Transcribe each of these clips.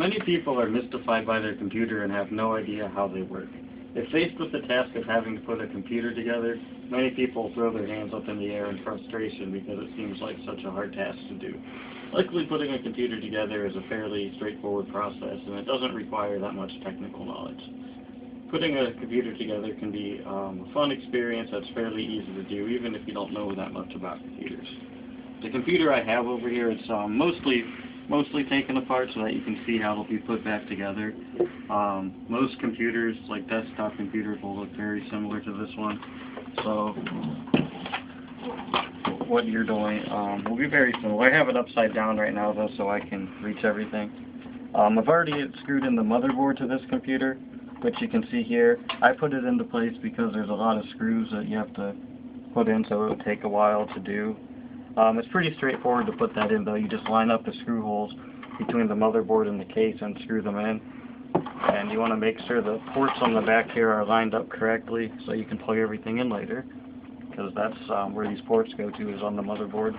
Many people are mystified by their computer and have no idea how they work. If faced with the task of having to put a computer together, many people throw their hands up in the air in frustration because it seems like such a hard task to do. Luckily, putting a computer together is a fairly straightforward process, and it doesn't require that much technical knowledge. Putting a computer together can be a fun experience that's fairly easy to do, even if you don't know that much about computers. The computer I have over here, it's mostly taken apart so that you can see how it'll be put back together. Most computers, like desktop computers, will look very similar to this one. So what you're doing will be very similar. I have it upside down right now though, so I can reach everything. I've already screwed in the motherboard to this computer, which you can see here. I put it into place because there's a lot of screws that you have to put in, so it would take a while to do. It's pretty straightforward to put that in though. You just line up the screw holes between the motherboard and the case and screw them in. And you want to make sure the ports on the back here are lined up correctly so you can plug everything in later, because that's where these ports go to, is on the motherboard.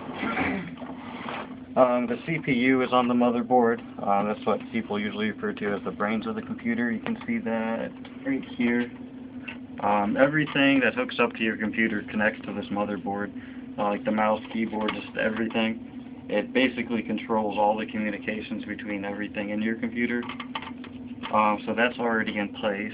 The CPU is on the motherboard. That's what people usually refer to as the brains of the computer. You can see that right here. Everything that hooks up to your computer connects to this motherboard, like the mouse, keyboard, just everything. It basically controls all the communications between everything in your computer. So that's already in place.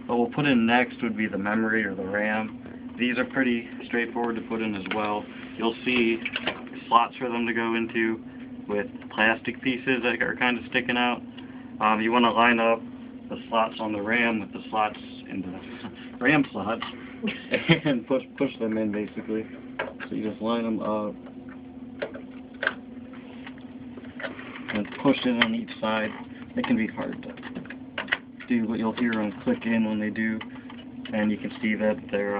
What we'll put in next would be the memory or the RAM. These are pretty straightforward to put in as well. You'll see slots for them to go into with plastic pieces that are kind of sticking out. You want to line up the slots on the RAM with the slots in the RAM slots and push them in basically. So you just line them up and push it on each side. It can be hard to do, but you'll hear them click in when they do, and you can see that they're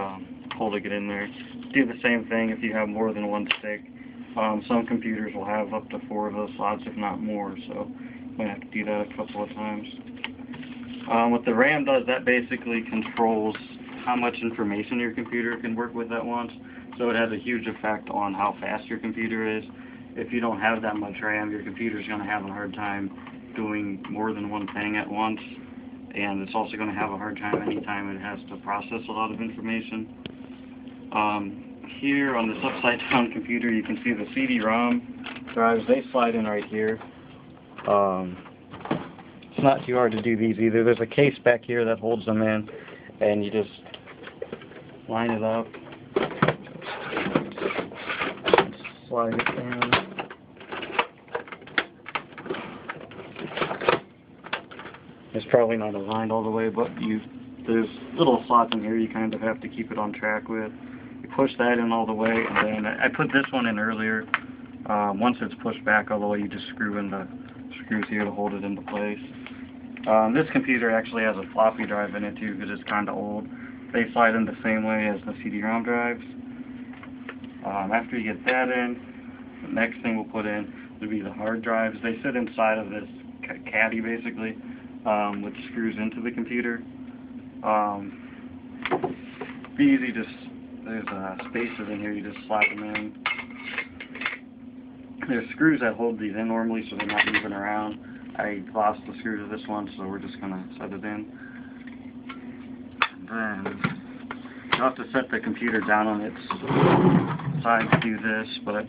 holding it in there. Do the same thing if you have more than one stick. Some computers will have up to 4 of those slots, if not more, so you might have to do that a couple of times. What the RAM does, that basically controls how much information your computer can work with at once, so it has a huge effect on how fast your computer is. If you don't have that much RAM, your computer is going to have a hard time doing more than one thing at once, and it's also going to have a hard time anytime it has to process a lot of information. Here on this upside down computer, you can see the CD-ROM drives. They slide in right here. It's not too hard to do these either. There's a case back here that holds them in, and you just line it up, slide it in. It's probably not aligned all the way, but there's little slots in here you kind of have to keep it on track with. You push that in all the way, and then I put this one in earlier. Once it's pushed back all the way, you just screw in the screws here to hold it into place. This computer actually has a floppy drive in it too, because it's kind of old. They slide in the same way as the CD-ROM drives. After you get that in, the next thing we'll put in would be the hard drives. They sit inside of this caddy basically, which screws into the computer. Be easy, there's spaces in here, you just slap them in. There's screws that hold these in normally so they're not moving around. I lost the screw to this one, so we're just going to set it in. And then you'll have to set the computer down on its side to do this, but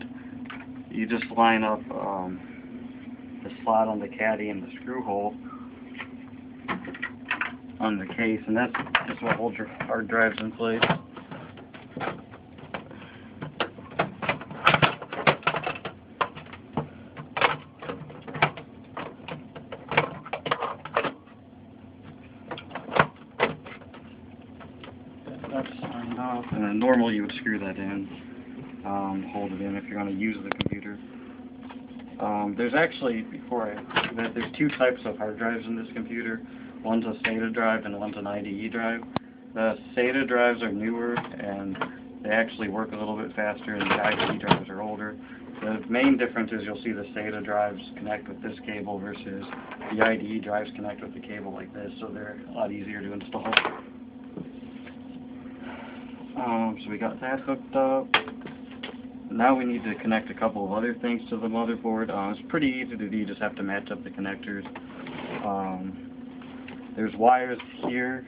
you just line up the slot on the caddy and the screw hole on the case, and that's what holds your hard drives in place. That's lined up, and then normally you would screw that in, hold it in if you're going to use the computer. There's actually, there's 2 types of hard drives in this computer. One's a SATA drive and one's an IDE drive. The SATA drives are newer and they actually work a little bit faster, and the IDE drives are older. The main difference is you'll see the SATA drives connect with this cable versus the IDE drives connect with the cable like this, so they're a lot easier to install. So we got that hooked up. Now we need to connect a couple of other things to the motherboard. It's pretty easy to do, you just have to match up the connectors. There's wires here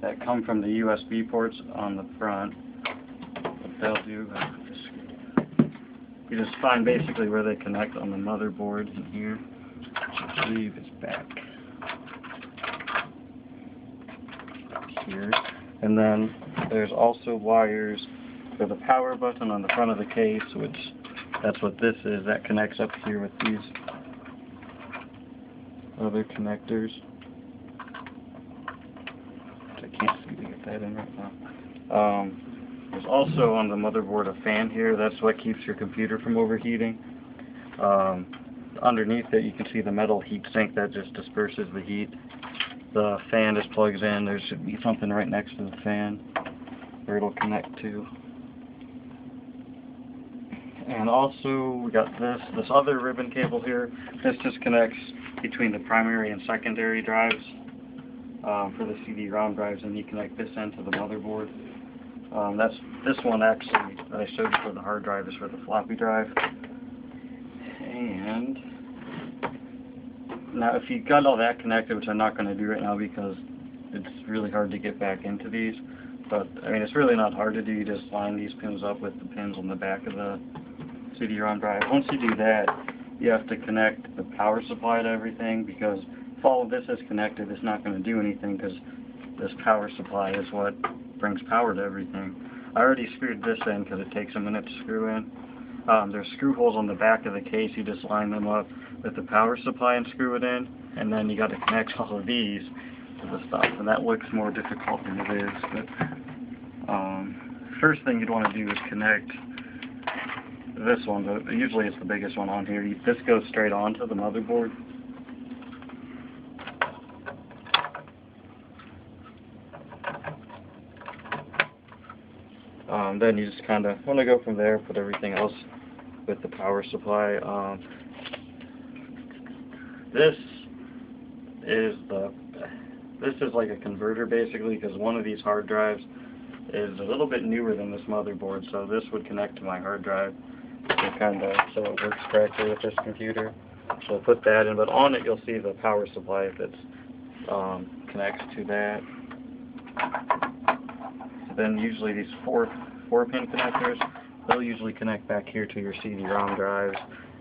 that come from the USB ports on the front. What they'll do, you just find basically where they connect on the motherboard in here, which I believe is back here. And then there's also wires for the power button on the front of the case, which that's what this is. That connects up here with these other connectors. I can't seem to get that in right now. There's also on the motherboard a fan here. That's what keeps your computer from overheating. Underneath it you can see the metal heat sink that just disperses the heat. The fan just plugs in. There should be something right next to the fan where it'll connect to. And also we got this other ribbon cable here. This just connects between the primary and secondary drives for the CD-ROM drives, and you connect this end to the motherboard. That's this one actually that I showed you for the hard drive is for the floppy drive. And now if you got all that connected, which I'm not going to do right now because it's really hard to get back into these, but I mean it's really not hard to do. You just line these pins up with the pins on the back of the CD-ROM drive. Once you do that, you have to connect the power supply to everything, because if all of this is connected, it's not going to do anything because this power supply is what brings power to everything. I already screwed this in because it takes a minute to screw in. There's screw holes on the back of the case. You just line them up with the power supply and screw it in, and then you got to connect all of these to the stuff, and that looks more difficult than it is. But first thing you'd want to do is connect this one. Usually it's the biggest one on here. This goes straight onto the motherboard. Then you just kind of want to go from there, put everything else with the power supply. This is like a converter basically, because one of these hard drives is a little bit newer than this motherboard, so this would connect to my hard drive so it works correctly with this computer. So I'll put that in, but on it you'll see the power supply that connects to that. Then usually these four pin connectors, they'll usually connect back here to your CD-ROM drives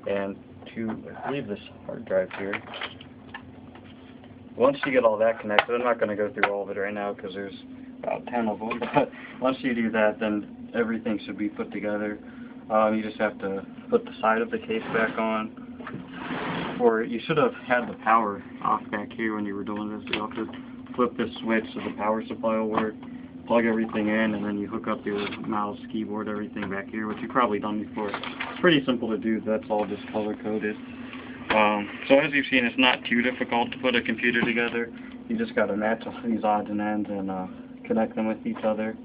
and to, I believe, this hard drive here. Once you get all that connected, I'm not going to go through all of it right now because there's about 10 of them, but once you do that, then everything should be put together. You just have to put the side of the case back on, or you should have had the power off back here when you were doing this. You'll have to flip this switch so the power supply will work. Plug everything in, and then you hook up your mouse, keyboard, everything back here, which you've probably done before. It's pretty simple to do. That's all just color-coded. So as you've seen, it's not too difficult to put a computer together. You just got to match all these odds and ends and connect them with each other.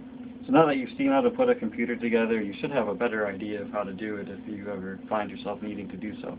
So now that you've seen how to put a computer together, you should have a better idea of how to do it if you ever find yourself needing to do so.